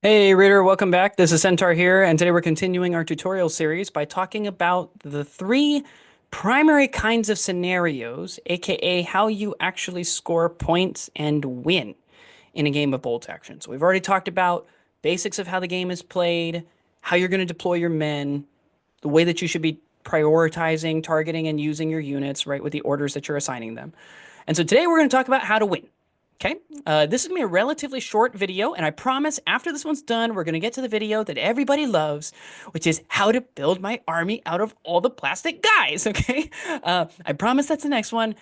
Hey Reader, welcome back. This is Centaur here, and today we're continuing our tutorial series by talking about the three primary kinds of scenarios, aka how you actually score points and win in a game of bolt action. So we've already talked about basics of how the game is played, how you're going to deploy your men, the way that you should be prioritizing, targeting, and using your units, right, with the orders that you're assigning them. And so today we're going to talk about how to win. Okay, this is gonna be a relatively short video, and I promise after this one's done, we're gonna get to the video that everybody loves, which is how to build my army out of all the plastic guys. Okay, I promise that's the next one.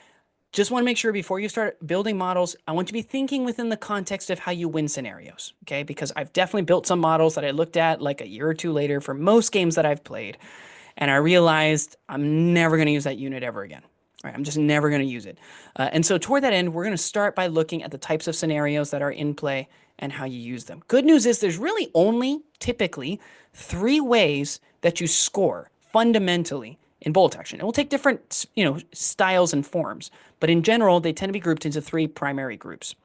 Just want to make sure before you start building models, I want you to be thinking within the context of how you win scenarios. Okay, because I've definitely built some models that I looked at like a year or two later for most games that I've played, and I realized I'm never gonna use that unit ever again. All right, I'm just never going to use it. And so toward that end, we're going to start by looking at the types of scenarios that are in play and how you use them. Good news is there's really only typically three ways that you score fundamentally in bolt action. It will take different, styles and forms, but in general, they tend to be grouped into three primary groups.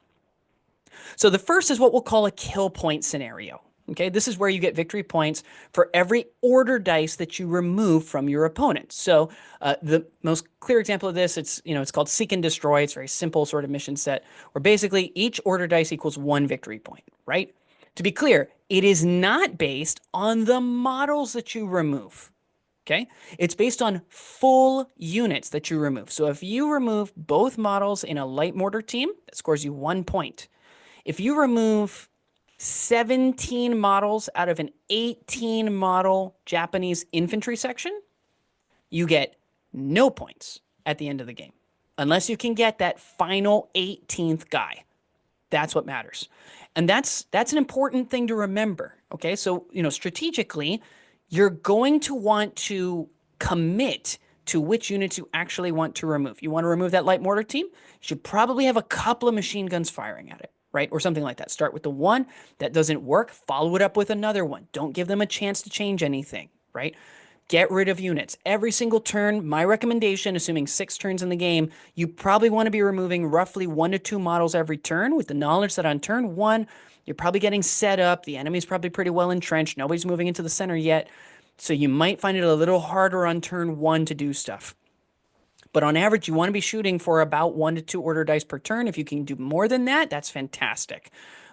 So the first is what we'll call a kill point scenario. Okay, this is where you get victory points for every order dice that you remove from your opponent. So the most clear example of this, it's called Seek and Destroy. It's a very simple sort of mission set where basically each order dice equals one victory point, right? To be clear, it is not based on the models that you remove. Okay, it's based on full units that you remove. So if you remove both models in a light mortar team, that scores you 1 point. If you remove 17 models out of an 18 model Japanese infantry section, you get no points at the end of the game. Unless you can get that final 18th guy. That's what matters. And that's an important thing to remember. Okay? So, strategically, you're going to want to commit to which units you actually want to remove. You want to remove that light mortar team? You should probably have a couple of machine guns firing at it, right? Or something like that. Start with the one that doesn't work, follow it up with another one. Don't give them a chance to change anything, right? Get rid of units. Every single turn, my recommendation, assuming 6 turns in the game, you probably want to be removing roughly 1 to 2 models every turn with the knowledge that on turn 1, you're probably getting set up. The enemy's probably pretty well entrenched. Nobody's moving into the center yet. So you might find it a little harder on turn 1 to do stuff. But on average, you want to be shooting for about 1 to 2 order dice per turn. If you can do more than that, that's fantastic.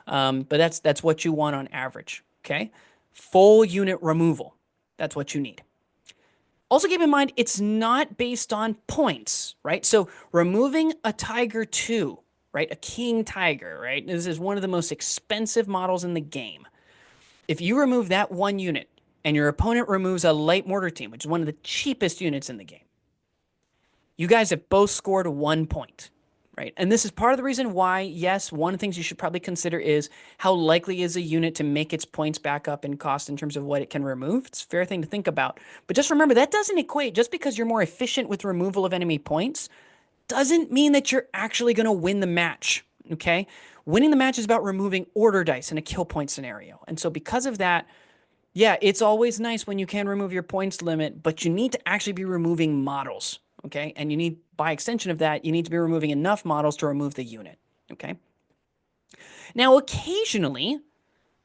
But that's what you want on average. Okay, full unit removal. That's what you need. Also keep in mind, it's not based on points, right? So removing a Tiger 2, right? A King Tiger, right? This is one of the most expensive models in the game. If you remove that one unit and your opponent removes a light mortar team, which is one of the cheapest units in the game, you guys have both scored 1 point, right? And this is part of the reason why, yes, one of the things you should probably consider is how likely is a unit to make its points back up in cost in terms of what it can remove. It's a fair thing to think about. But just remember, that doesn't equate. Just because you're more efficient with removal of enemy points doesn't mean that you're actually going to win the match, okay? Winning the match is about removing order dice in a kill point scenario. And so because of that, yeah, it's always nice when you can remove your points limit, but you need to actually be removing models, okay? And you need, by extension of that, you need to be removing enough models to remove the unit, okay? Now, occasionally,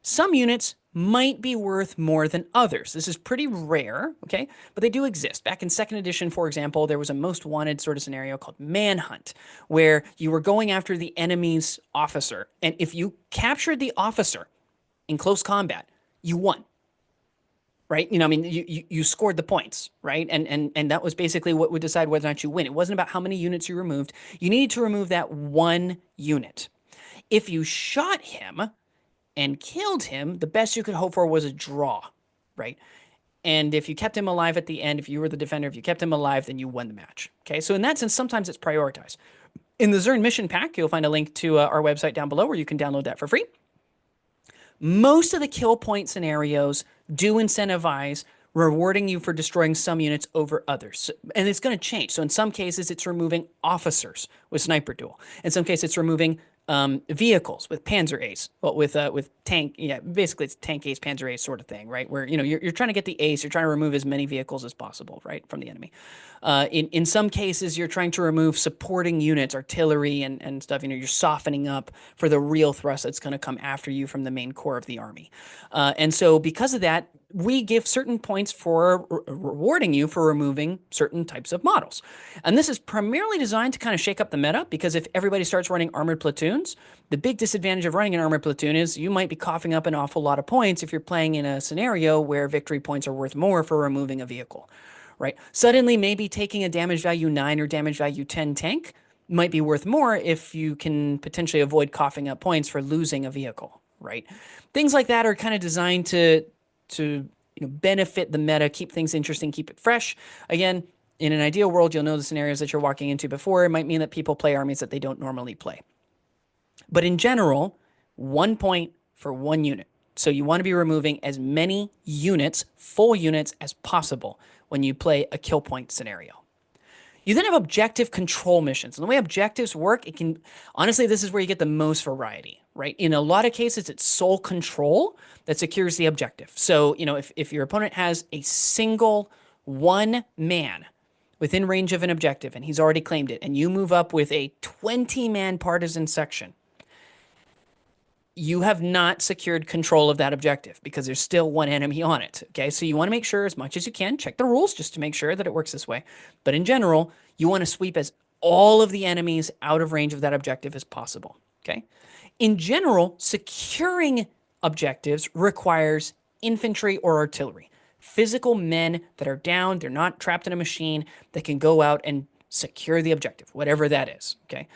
some units might be worth more than others. This is pretty rare, okay? But they do exist. Back in second edition, for example, there was a most wanted sort of scenario called Manhunt, where you were going after the enemy's officer. And if you captured the officer in close combat, you won. Right? I mean, you scored the points, right? And that was basically what would decide whether or not you win. It wasn't about how many units you removed. You needed to remove that one unit. If you shot him and killed him, the best you could hope for was a draw, right? And if you kept him alive at the end, if you were the defender, if you kept him alive, then you won the match. Okay, so in that sense, sometimes it's prioritized. In the Zern Mission Pack, you'll find a link to our website down below where you can download that for free. Most of the kill point scenarios do incentivize rewarding you for destroying some units over others. And it's going to change. So in some cases, it's removing officers with Sniper Duel. In some cases, it's removing vehicles with Panzer Ace, well, with tank, yeah, basically it's tank ace, Panzer Ace sort of thing, right? Where you're trying to get the ace, you're trying to remove as many vehicles as possible, right, from the enemy. In some cases, you're trying to remove supporting units, artillery and stuff. You're softening up for the real thrust that's going to come after you from the main core of the army. And so because of that, we give certain points for rewarding you for removing certain types of models. And this is primarily designed to kind of shake up the meta, because if everybody starts running armored platoons, the big disadvantage of running an armored platoon is you might be coughing up an awful lot of points if you're playing in a scenario where victory points are worth more for removing a vehicle, right? Suddenly, maybe taking a damage value 9 or damage value 10 tank might be worth more if you can potentially avoid coughing up points for losing a vehicle, right? Things like that are kind of designed to benefit the meta, keep things interesting, keep it fresh. Again, in an ideal world, you'll know the scenarios that you're walking into before. It might mean that people play armies that they don't normally play. But in general, 1 point for 1 unit. So you want to be removing as many units, full units, as possible when you play a kill point scenario. You then have objective control missions. And the way objectives work, honestly, this is where you get the most variety, right? In a lot of cases, it's sole control that secures the objective. So, if your opponent has a single 1 man within range of an objective and he's already claimed it, and you move up with a 20-man partisan section, you have not secured control of that objective because there's still 1 enemy on it. Okay, so you want to make sure as much as you can, check the rules just to make sure that it works this way. But in general, you want to sweep as all of the enemies out of range of that objective as possible. Okay, in general, securing objectives requires infantry or artillery, physical men that are down, they're not trapped in a machine, that can go out and secure the objective, whatever that is. Okay.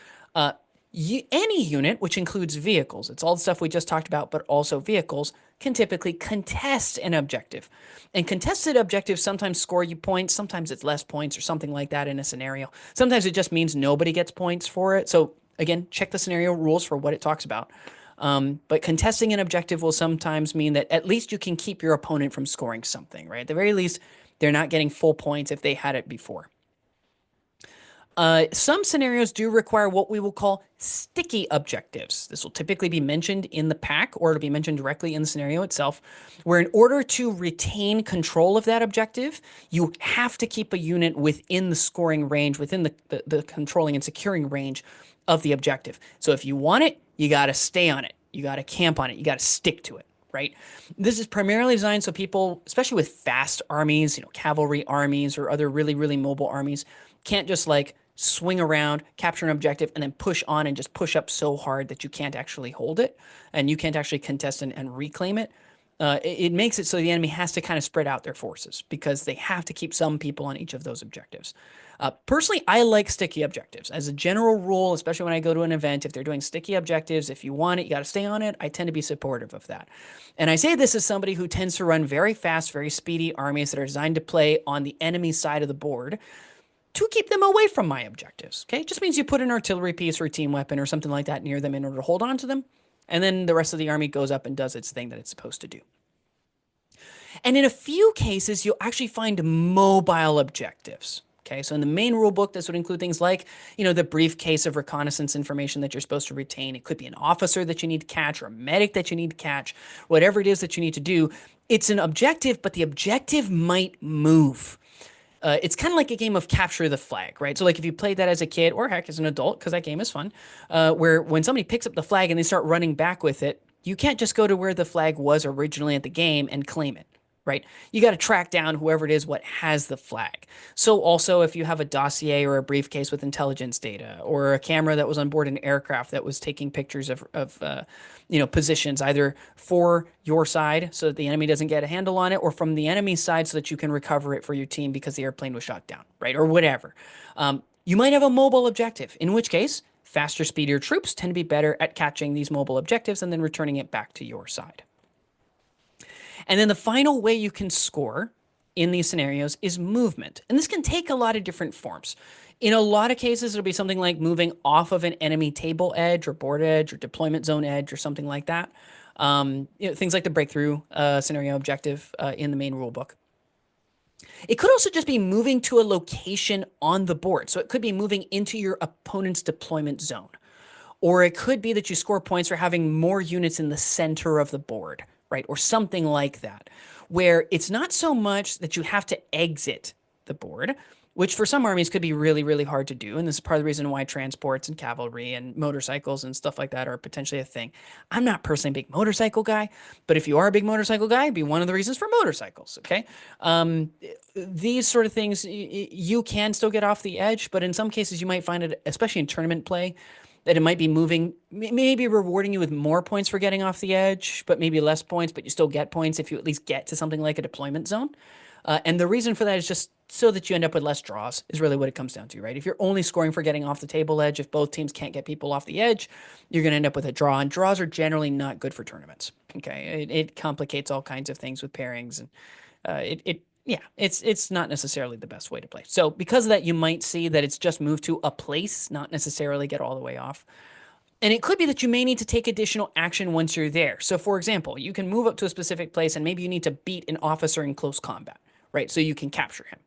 Any unit, which includes vehicles, it's all the stuff we just talked about, but also vehicles, can typically contest an objective. And contested objectives sometimes score you points, sometimes it's less points or something like that in a scenario. Sometimes it just means nobody gets points for it. So again, check the scenario rules for what it talks about. But contesting an objective will sometimes mean that at least you can keep your opponent from scoring something, right? At the very least, they're not getting full points if they had it before. Some scenarios do require what we will call sticky objectives. This will typically be mentioned in the pack, or it'll be mentioned directly in the scenario itself, where in order to retain control of that objective, you have to keep a unit within the scoring range, within the controlling and securing range of the objective. So if you want it, you got to stay on it. You got to camp on it. You got to stick to it, right? This is primarily designed so people, especially with fast armies, cavalry armies or other really, really mobile armies, can't just swing around, capture an objective, and then push on and just push up so hard that you can't actually hold it and you can't actually contest and reclaim it. It makes it so the enemy has to kind of spread out their forces because they have to keep some people on each of those objectives. Personally, I like sticky objectives. As a general rule, especially when I go to an event, if they're doing sticky objectives, if you want it, you got to stay on it. I tend to be supportive of that. And I say this as somebody who tends to run very fast, very speedy armies that are designed to play on the enemy side of the board to keep them away from my objectives. Okay, it just means you put an artillery piece or a team weapon or something like that near them in order to hold on to them, and then the rest of the army goes up and does its thing that it's supposed to do. And in a few cases, you'll actually find mobile objectives. Okay, so in the main rule book, this would include things like, the briefcase of reconnaissance information that you're supposed to retain. It could be an officer that you need to catch or a medic that you need to catch, whatever it is that you need to do. It's an objective, but the objective might move. It's kind of like a game of capture the flag, right? So if you played that as a kid or heck as an adult, because that game is fun, where when somebody picks up the flag and they start running back with it, you can't just go to where the flag was originally at the game and claim it, right? You got to track down whoever it is what has the flag. So also if you have a dossier or a briefcase with intelligence data or a camera that was on board an aircraft that was taking pictures of positions either for your side so that the enemy doesn't get a handle on it, or from the enemy side so that you can recover it for your team because the airplane was shot down, right? Or whatever. You might have a mobile objective, in which case faster, speedier troops tend to be better at catching these mobile objectives and then returning it back to your side. And then the final way you can score in these scenarios is movement. And this can take a lot of different forms. In a lot of cases, it'll be something like moving off of an enemy table edge or board edge or deployment zone edge or something like that. Things like the breakthrough scenario objective in the main rulebook. It could also just be moving to a location on the board. So it could be moving into your opponent's deployment zone. Or it could be that you score points for having more units in the center of the board, right? Or something like that, where it's not so much that you have to exit the board, which for some armies could be really, really hard to do. And this is part of the reason why transports and cavalry and motorcycles and stuff like that are potentially a thing. I'm not personally a big motorcycle guy, but if you are a big motorcycle guy, it'd be one of the reasons for motorcycles, okay? These sort of things, you can still get off the edge, but in some cases you might find it, especially in tournament play, that it might be moving, maybe rewarding you with more points for getting off the edge, but maybe less points, but you still get points if you at least get to something like a deployment zone. And the reason for that is just so that you end up with less draws, is really what it comes down to, right? If you're only scoring for getting off the table edge, if both teams can't get people off the edge, you're going to end up with a draw. And draws are generally not good for tournaments. Okay. It complicates all kinds of things with pairings. And yeah, it's not necessarily the best way to play. So because of that, you might see that it's just moved to a place, not necessarily get all the way off. And it could be that you may need to take additional action once you're there. So for example, you can move up to a specific place and maybe you need to beat an officer in close combat, right? So you can capture him.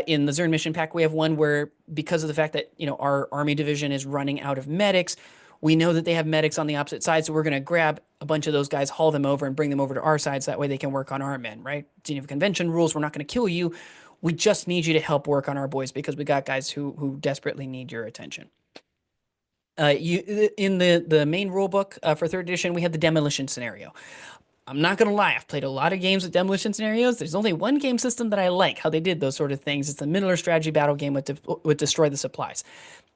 In the Zern mission pack, we have one where, because of the fact that, our army division is running out of medics, we know that they have medics on the opposite side, so we're going to grab a bunch of those guys, haul them over, and bring them over to our side, so that way they can work on our men, right? Geneva Convention rules, we're not going to kill you. We just need you to help work on our boys because we got guys who desperately need your attention. In the main rule book for third edition, we have the demolition scenario. I'm not going to lie, I've played a lot of games with demolition scenarios. There's only one game system that I like how they did those sort of things. It's the Middle-earth strategy battle game with Destroy the Supplies.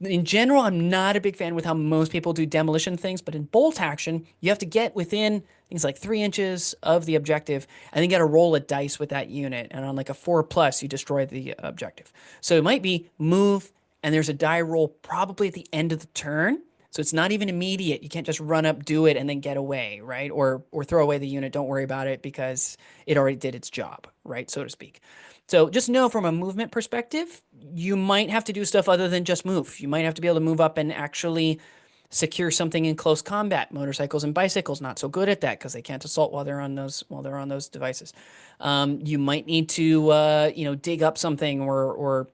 In general, I'm not a big fan with how most people do demolition things, but in bolt action, you have to get within things like 3 inches of the objective, and then you got to roll a dice with that unit. And on like a 4+, you destroy the objective. So it might be move, and there's a die roll probably at the end of the turn. So it's not even immediate. You can't just run up, do it, and then get away, right? Or throw away the unit. Don't worry about it because it already did its job, right? So to speak. So just know from a movement perspective, you might have to do stuff other than just move. You might have to be able to move up and actually secure something in close combat. Motorcycles and bicycles not so good at that because they can't assault while they're on those devices. You might need to dig up something or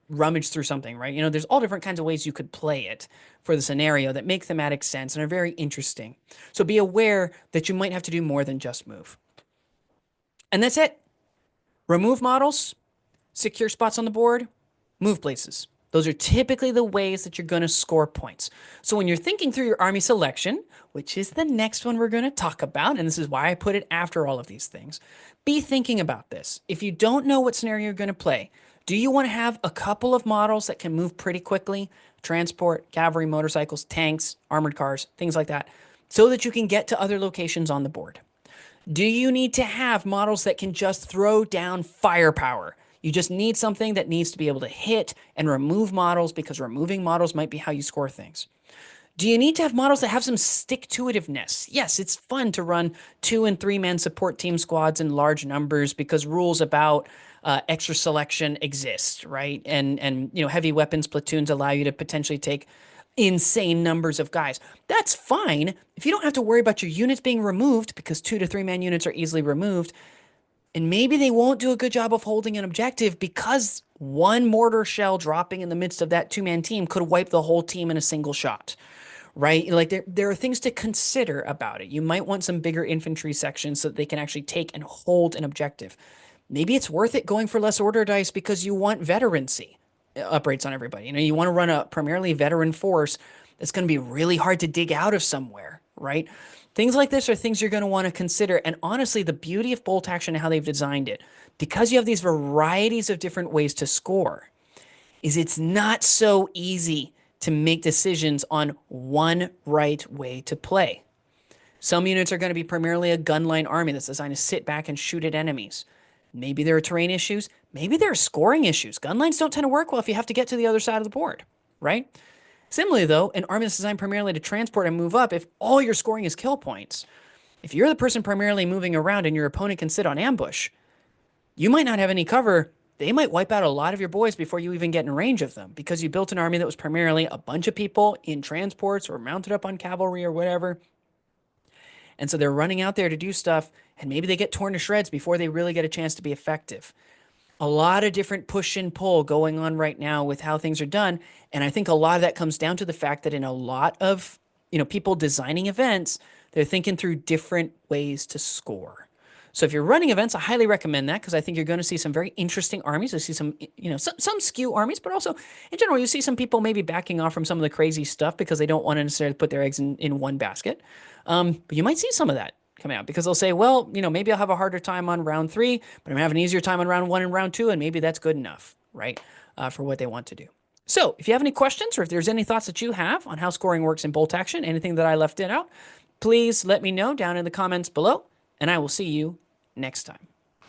rummage through something, right? There's all different kinds of ways you could play it for the scenario that make thematic sense and are very interesting. So be aware that you might have to do more than just move. And that's it. Remove models, secure spots on the board, move places. Those are typically the ways that you're going to score points. So when you're thinking through your army selection, which is the next one we're going to talk about, and this is why I put it after all of these things, be thinking about this. If you don't know what scenario you're going to play, do you want to have a couple of models that can move pretty quickly? Transport, cavalry, motorcycles, tanks, armored cars, things like that, so that you can get to other locations on the board. Do you need to have models that can just throw down firepower? You just need something that needs to be able to hit and remove models because removing models might be how you score things. Do you need to have models that have some stick-to-itiveness? Yes, it's fun to run 2- and 3-man support team squads in large numbers because rules about extra selection exist, right? And heavy weapons platoons allow you to potentially take insane numbers of guys. That's fine if you don't have to worry about your units being removed because 2- to 3-man units are easily removed. And maybe they won't do a good job of holding an objective because one mortar shell dropping in the midst of that 2-man team could wipe the whole team in a single shot, right? Like there are things to consider about it. You might want some bigger infantry sections so that they can actually take and hold an objective. Maybe it's worth it going for less order dice because you want veterancy uprates on everybody. You want to run a primarily veteran force that's going to be really hard to dig out of somewhere, right? Things like this are things you're going to want to consider. And honestly, the beauty of bolt action and how they've designed it, because you have these varieties of different ways to score, is it's not so easy to make decisions on one right way to play. Some units are going to be primarily a gunline army that's designed to sit back and shoot at enemies. Maybe there are terrain issues. Maybe there are scoring issues. Gunlines don't tend to work well if you have to get to the other side of the board, right? Similarly, though, an army that's designed primarily to transport and move up, if all your scoring is kill points, if you're the person primarily moving around and your opponent can sit on ambush, you might not have any cover. They might wipe out a lot of your boys before you even get in range of them because you built an army that was primarily a bunch of people in transports or mounted up on cavalry or whatever. And so they're running out there to do stuff, and maybe they get torn to shreds before they really get a chance to be effective. A lot of different push and pull going on right now with how things are done. And I think a lot of that comes down to the fact that in a lot of people designing events, they're thinking through different ways to score. So if you're running events, I highly recommend that because I think you're going to see some very interesting armies. I see some, some skew armies, but also in general, you see some people maybe backing off from some of the crazy stuff because they don't want to necessarily put their eggs in one basket. But you might see some of that coming out because they'll say, well, maybe I'll have a harder time on round 3, but I'm having an easier time on round 1 and round 2, and maybe that's good enough, right, for what they want to do. So if you have any questions or if there's any thoughts that you have on how scoring works in Bolt Action, anything that I left out, please let me know down in the comments below, and I will see you next time.